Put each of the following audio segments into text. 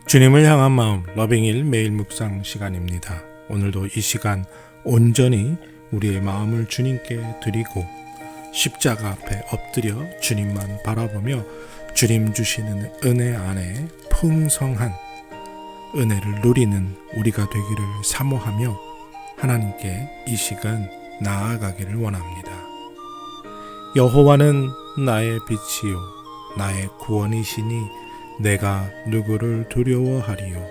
주님을 향한 마음 러빙일 매일 묵상 시간입니다. 오늘도 이 시간 온전히 우리의 마음을 주님께 드리고 십자가 앞에 엎드려 주님만 바라보며 주님 주시는 은혜 안에 풍성한 은혜를 누리는 우리가 되기를 사모하며 하나님께 이 시간 나아가기를 원합니다. 여호와는 나의 빛이요 나의 구원이시니 내가 누구를 두려워하리요.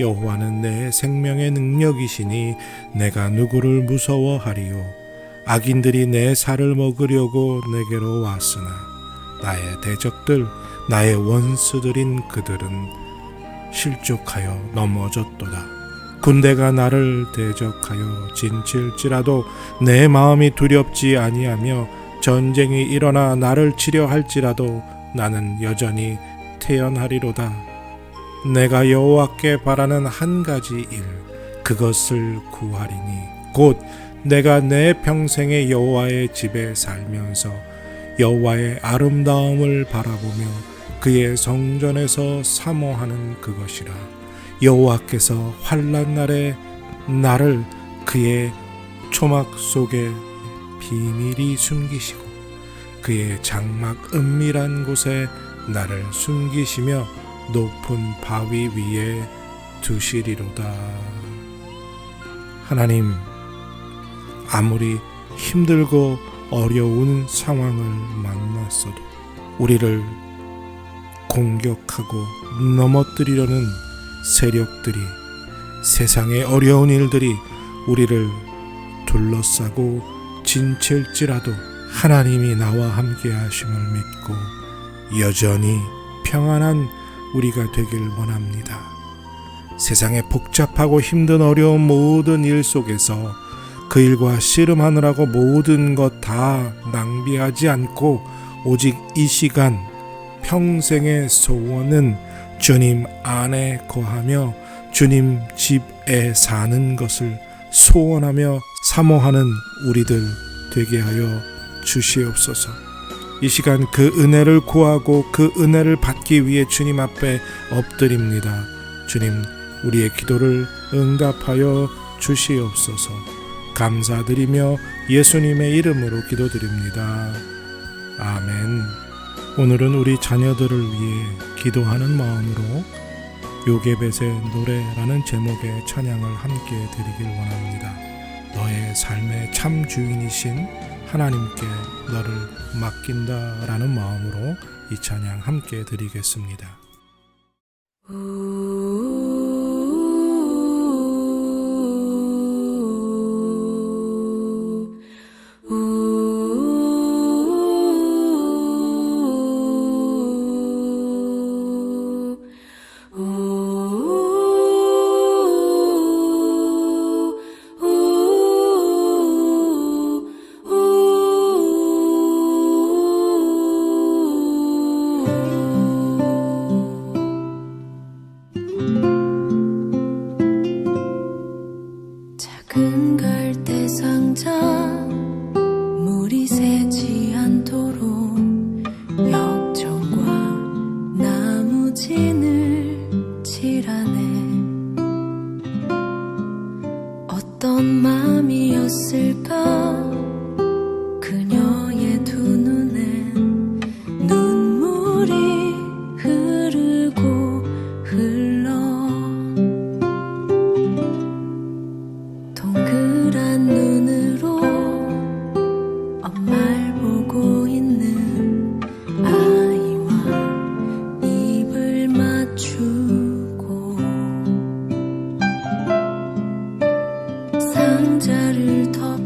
여호와는 내 생명의 능력이시니 내가 누구를 무서워하리요. 악인들이 내 살을 먹으려고 내게로 왔으나 나의 대적들 나의 원수들인 그들은 실족하여 넘어졌도다. 군대가 나를 대적하여 진칠지라도 내 마음이 두렵지 아니하며 전쟁이 일어나 나를 치려 할지라도 나는 여전히 태연하리로다. 내가 여호와께 바라는 한 가지 일 그것을 구하리니 곧 내가 내 평생에 여호와의 집에 살면서 여호와의 아름다움을 바라보며 그의 성전에서 사모하는 그것이라. 여호와께서 환난 날에 나를 그의 초막 속에 비밀히 숨기시고 그의 장막 은밀한 곳에 나를 숨기시며 높은 바위 위에 두시리로다. 하나님, 아무리 힘들고 어려운 상황을 만났어도 우리를 공격하고 넘어뜨리려는 세력들이, 세상의 어려운 일들이 우리를 둘러싸고 진칠지라도 하나님이 나와 함께 하심을 믿고 여전히 평안한 우리가 되길 원합니다. 세상의 복잡하고 힘든 어려운 모든 일 속에서 그 일과 씨름하느라고 모든 것 다 낭비하지 않고 오직 이 시간 평생의 소원은 주님 안에 거하며 주님 집에 사는 것을 소원하며 사모하는 우리들 되게 하여 주시옵소서. 이 시간 그 은혜를 구하고 그 은혜를 받기 위해 주님 앞에 엎드립니다. 주님, 우리의 기도를 응답하여 주시옵소서. 감사드리며 예수님의 이름으로 기도드립니다. 아멘. 오늘은 우리 자녀들을 위해 기도하는 마음으로 요게벳의 노래라는 제목의 찬양을 함께 드리길 원합니다. 너의 삶의 참 주인이신 하나님께 너를 맡긴다 라는 마음으로 이 찬양 함께 드리겠습니다. 작은 갈대 상자 물이 새지 않도록 역청과 나무진을 칠하네. 어떤 맘이었을까 그녀의 두 눈엔 눈물이 흐르고 흘러 동그란 눈으로 엄마를 보고 있는 아이와 입을 맞추고 상자를 덮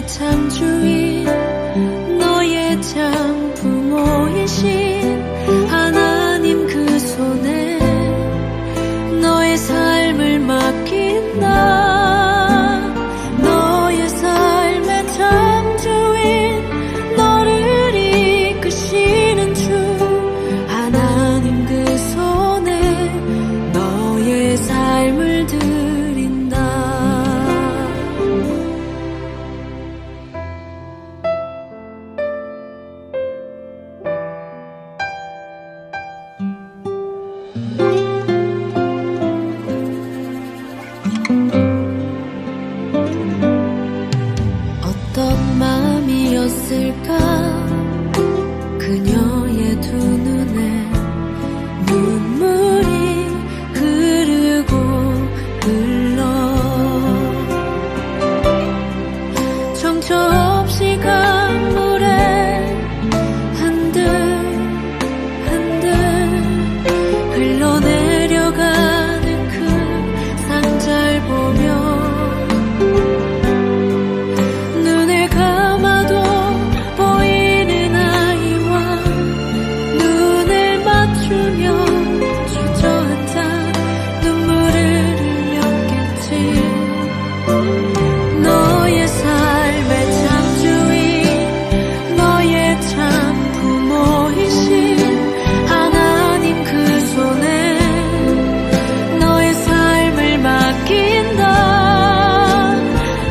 창조인 너의 참 부모이신 하나님 그 손에 너의 삶을 맡긴다. 너의 삶의 창조인 너를 이끄시는 주 하나님 그 손에 너의 삶을 드린다. 어떤 마음이었을까 그녀의 두 눈에 눈물이 흐르고 흘러 정처 없이 강물에 한들 한들 흘러내려가는 그 상자를 보며 눈을 감아도 보이는 아이와 눈을 맞추며 주저앉아 눈물을 흘렸겠지. 너의 삶의 창조인 너의 참 부모이신 하나님 그 손에 너의 삶을 맡긴다.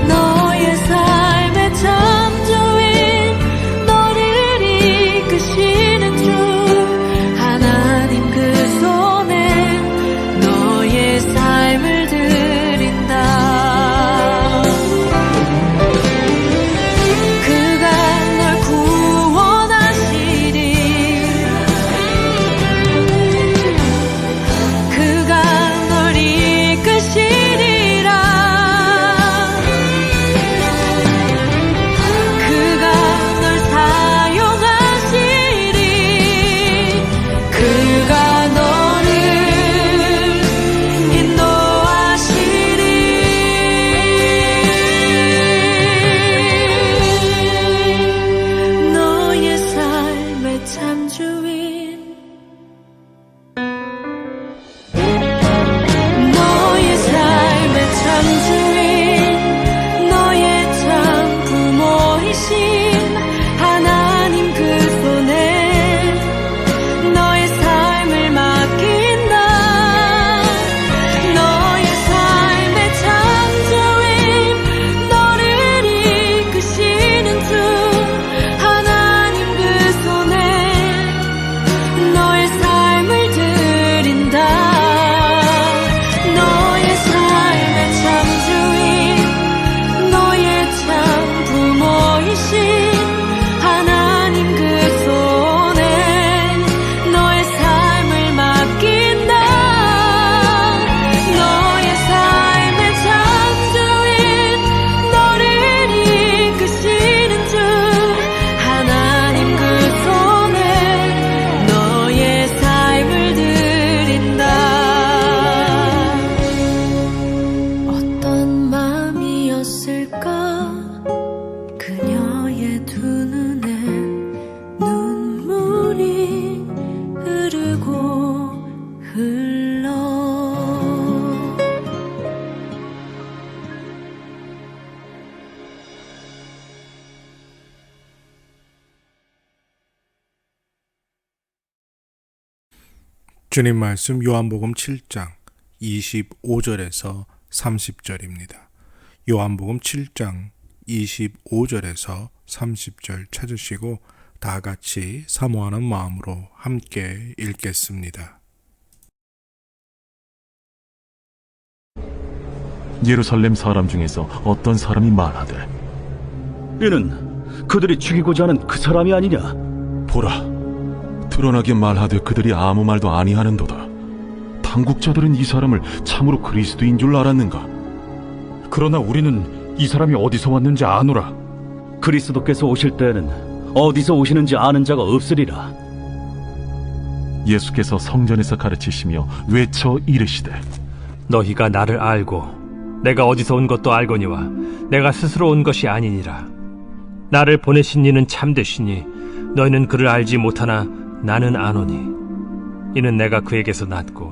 너의 삶의 창조인 너를 이끄시는 주 하나님 그 손에 너의 삶을 드린다. 그가 널 구원하시리. 그가 널 이끄시리라. 그가 널 사용하시리. 그가 너를 인도하시리. 너의 삶의 창조인 너의 삶의 창조인 너의 참 부모이신 하나님 그 손에 너의 삶을 맡긴다. 너의 삶의 창조인 너를 이끄시는 주 하나님 그 손에 너의 삶을 드린다. 너의 삶의 창조인 너의 참 부모이신 하나님 그 손에 너의 삶을 맡긴다. 너의 삶의 창조인 너를 이끄시는 주 하나님 그 손에 너의 삶을 드린다. 어떤 마음이었을까 그녀의 두 눈에 눈물이 흐르고 흘러 주님 말씀 요한복음 7장 25절에서 30절입니다. 요한복음 7장 25절에서 30절 찾으시고 다 같이 사모하는 마음으로 함께 읽겠습니다. 예루살렘 사람 중에서 어떤 사람이 말하되 이는 그들이 죽이고자 하는 그 사람이 아니냐? 보라, 드러나게 말하되 그들이 아무 말도 아니하는도다. 당국자들은 이 사람을 참으로 그리스도인 줄 알았는가? 그러나 우리는 이 사람이 어디서 왔는지 아노라. 그리스도께서 오실 때에는 어디서 오시는지 아는 자가 없으리라. 예수께서 성전에서 가르치시며 외쳐 이르시되 너희가 나를 알고 내가 어디서 온 것도 알거니와 내가 스스로 온 것이 아니니라. 나를 보내신 이는 참되시니 너희는 그를 알지 못하나 나는 아노니 이는 내가 그에게서 낳고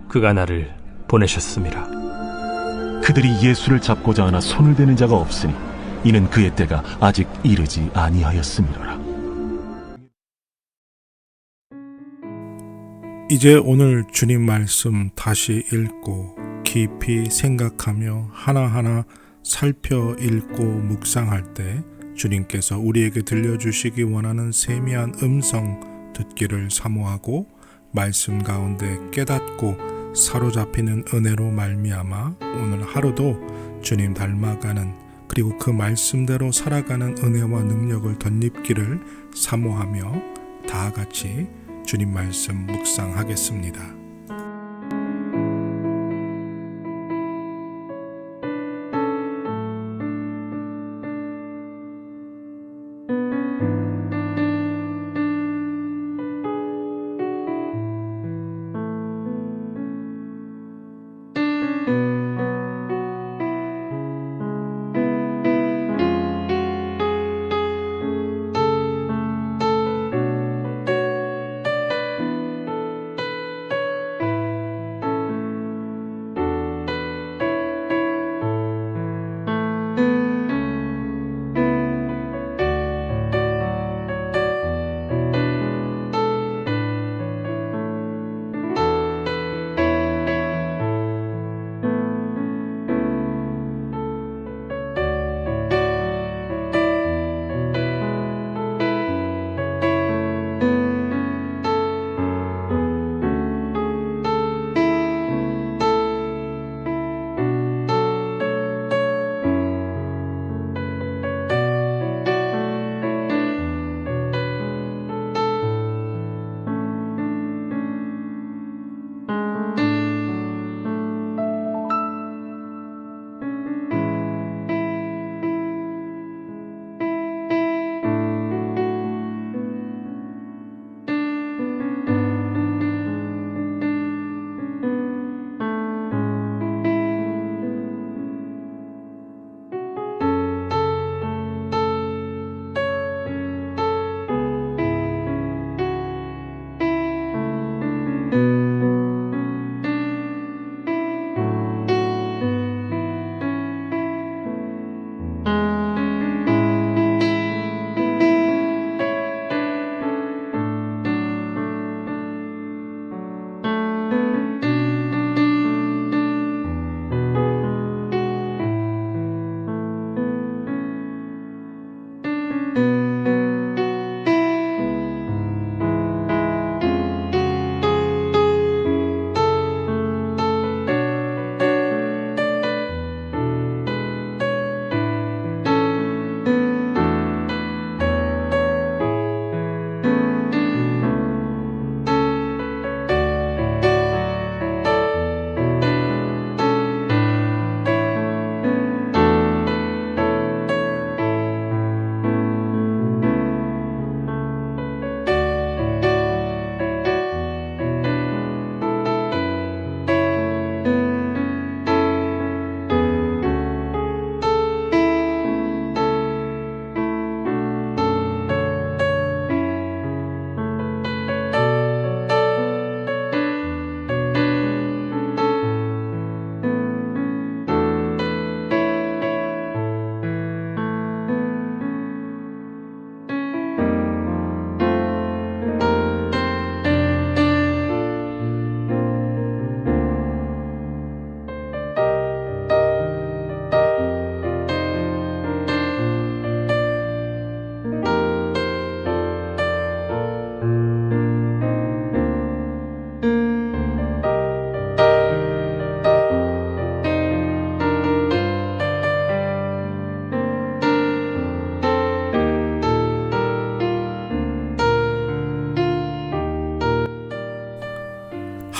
그가 나를 보내셨음이라. 그들이 예수를 잡고자 하나 손을 대는 자가 없으니 이는 그의 때가 아직 이르지 아니하였음이로라. 이제 오늘 주님 말씀 다시 읽고 깊이 생각하며 하나하나 살펴 읽고 묵상할 때 주님께서 우리에게 들려주시기 원하는 세미한 음성 듣기를 사모하고 말씀 가운데 깨닫고 사로잡히는 은혜로 말미암아 오늘 하루도 주님 닮아가는 그리고 그 말씀대로 살아가는 은혜와 능력을 덧입기를 사모하며 다 같이 주님 말씀 묵상하겠습니다.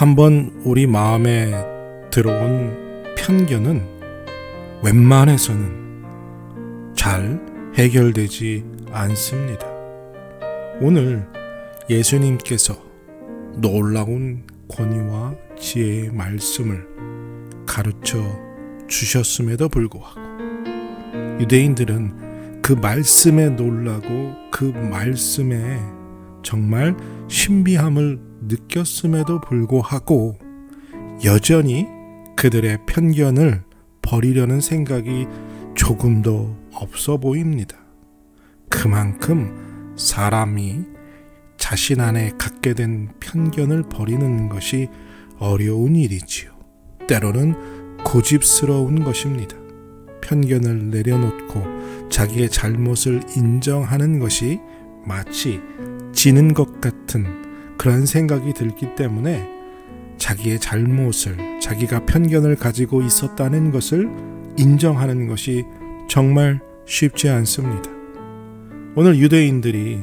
한번 우리 마음에 들어온 편견은 웬만해서는 잘 해결되지 않습니다. 오늘 예수님께서 놀라운 권위와 지혜의 말씀을 가르쳐 주셨음에도 불구하고 유대인들은 그 말씀에 놀라고 그 말씀에 정말 신비함을 느꼈음에도 불구하고 여전히 그들의 편견을 버리려는 생각이 조금도 없어 보입니다. 그만큼 사람이 자신 안에 갖게 된 편견을 버리는 것이 어려운 일이지요. 때로는 고집스러운 것입니다. 편견을 내려놓고 자기의 잘못을 인정하는 것이 마치 지는 것 같은 그런 생각이 들기 때문에 자기의 잘못을, 자기가 편견을 가지고 있었다는 것을 인정하는 것이 정말 쉽지 않습니다. 오늘 유대인들이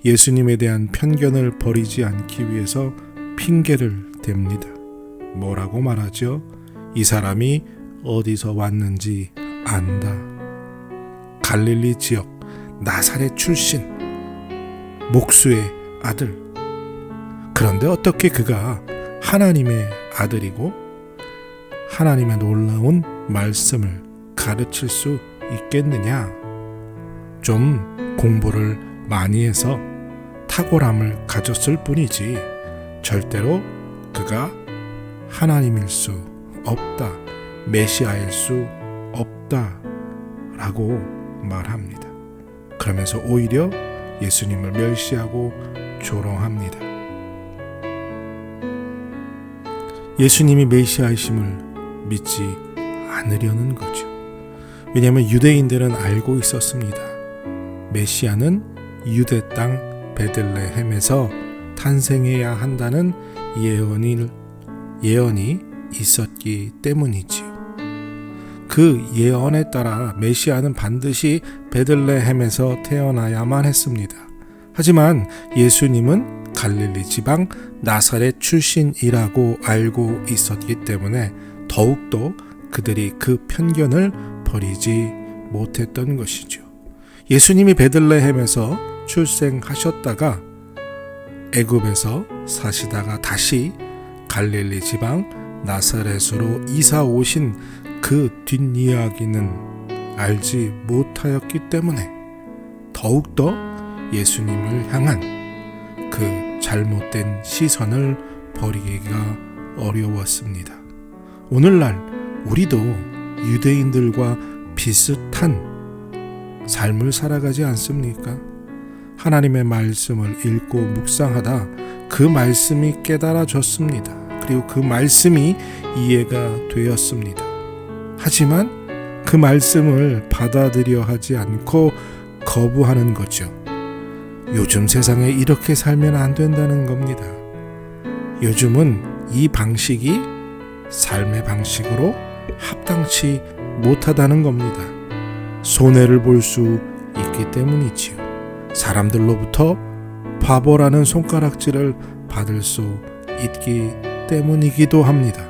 예수님에 대한 편견을 버리지 않기 위해서 핑계를 댑니다. 뭐라고 말하죠? 이 사람이 어디서 왔는지 안다. 갈릴리 지역 나사렛 출신 목수의 아들. 그런데 어떻게 그가 하나님의 아들이고 하나님의 놀라운 말씀을 가르칠 수 있겠느냐? 좀 공부를 많이 해서 탁월함을 가졌을 뿐이지 절대로 그가 하나님일 수 없다, 메시아일 수 없다 라고 말합니다. 그러면서 오히려 예수님을 멸시하고 조롱합니다. 예수님이 메시아이심을 믿지 않으려는 거죠. 왜냐하면 유대인들은 알고 있었습니다. 메시아는 유대 땅 베들레헴에서 탄생해야 한다는 예언이 있었기 때문이지요. 그 예언에 따라 메시아는 반드시 베들레헴에서 태어나야만 했습니다. 하지만 예수님은 갈릴리 지방 나사렛 출신이라고 알고 있었기 때문에 더욱더 그들이 그 편견을 버리지 못했던 것이죠. 예수님이 베들레헴에서 출생하셨다가 애굽에서 사시다가 다시 갈릴리 지방 나사렛으로 이사 오신 그 뒷이야기는 알지 못하였기 때문에 더욱더 예수님을 향한 그 잘못된 시선을 버리기가 어려웠습니다. 오늘날 우리도 유대인들과 비슷한 삶을 살아가지 않습니까? 하나님의 말씀을 읽고 묵상하다 그 말씀이 깨달아졌습니다. 그리고 그 말씀이 이해가 되었습니다. 하지만 그 말씀을 받아들여 하지 않고 거부하는 거죠. 요즘 세상에 이렇게 살면 안 된다는 겁니다. 요즘은 이 방식이 삶의 방식으로 합당치 못하다는 겁니다. 손해를 볼 수 있기 때문이지요. 사람들로부터 바보라는 손가락질을 받을 수 있기 때문이기도 합니다.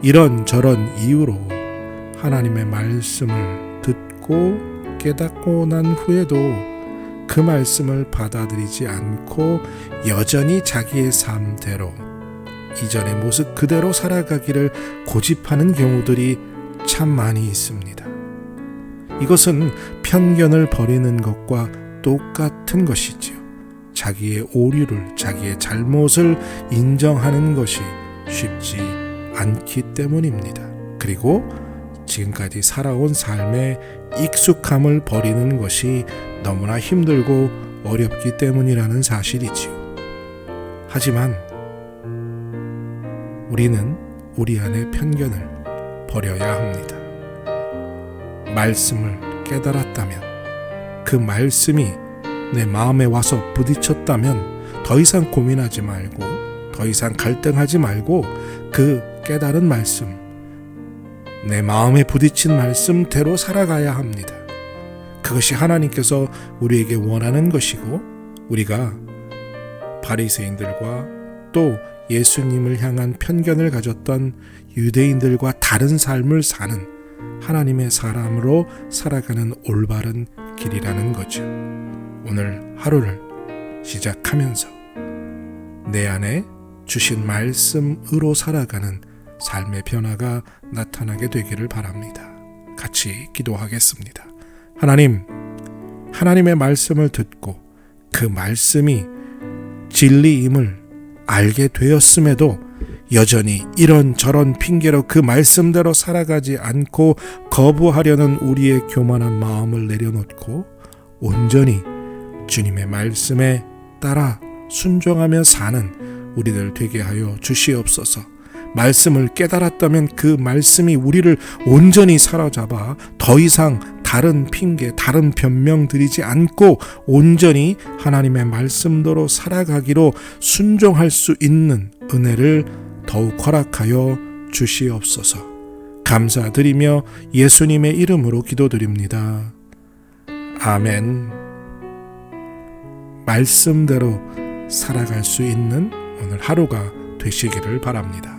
이런저런 이유로 하나님의 말씀을 듣고 깨닫고 난 후에도 그 말씀을 받아들이지 않고 여전히 자기의 삶대로 이전의 모습 그대로 살아가기를 고집하는 경우들이 참 많이 있습니다. 이것은 편견을 버리는 것과 똑같은 것이지요. 자기의 오류를, 자기의 잘못을 인정하는 것이 쉽지 않기 때문입니다. 그리고 지금까지 살아온 삶의 익숙함을 버리는 것이 너무나 힘들고 어렵기 때문이라는 사실이지요. 하지만 우리는 우리 안의 편견을 버려야 합니다. 말씀을 깨달았다면, 그 말씀이 내 마음에 와서 부딪혔다면 더 이상 고민하지 말고, 더 이상 갈등하지 말고 그 깨달은 말씀, 내 마음에 부딪힌 말씀대로 살아가야 합니다. 그것이 하나님께서 우리에게 원하는 것이고, 우리가 바리새인들과 또 예수님을 향한 편견을 가졌던 유대인들과 다른 삶을 사는 하나님의 사람으로 살아가는 올바른 길이라는 거죠. 오늘 하루를 시작하면서 내 안에 주신 말씀으로 살아가는 삶의 변화가 나타나게 되기를 바랍니다. 같이 기도하겠습니다. 하나님의 말씀을 듣고 그 말씀이 진리임을 알게 되었음에도 여전히 이런저런 핑계로 그 말씀대로 살아가지 않고 거부하려는 우리의 교만한 마음을 내려놓고 온전히 주님의 말씀에 따라 순종하며 사는 우리들 되게 하여 주시옵소서. 말씀을 깨달았다면 그 말씀이 우리를 온전히 사로잡아 더 이상 다른 핑계, 다른 변명 드리지 않고 온전히 하나님의 말씀대로 살아가기로 순종할 수 있는 은혜를 더욱 허락하여 주시옵소서. 감사드리며 예수님의 이름으로 기도드립니다. 아멘. 말씀대로 살아갈 수 있는 오늘 하루가 되시기를 바랍니다.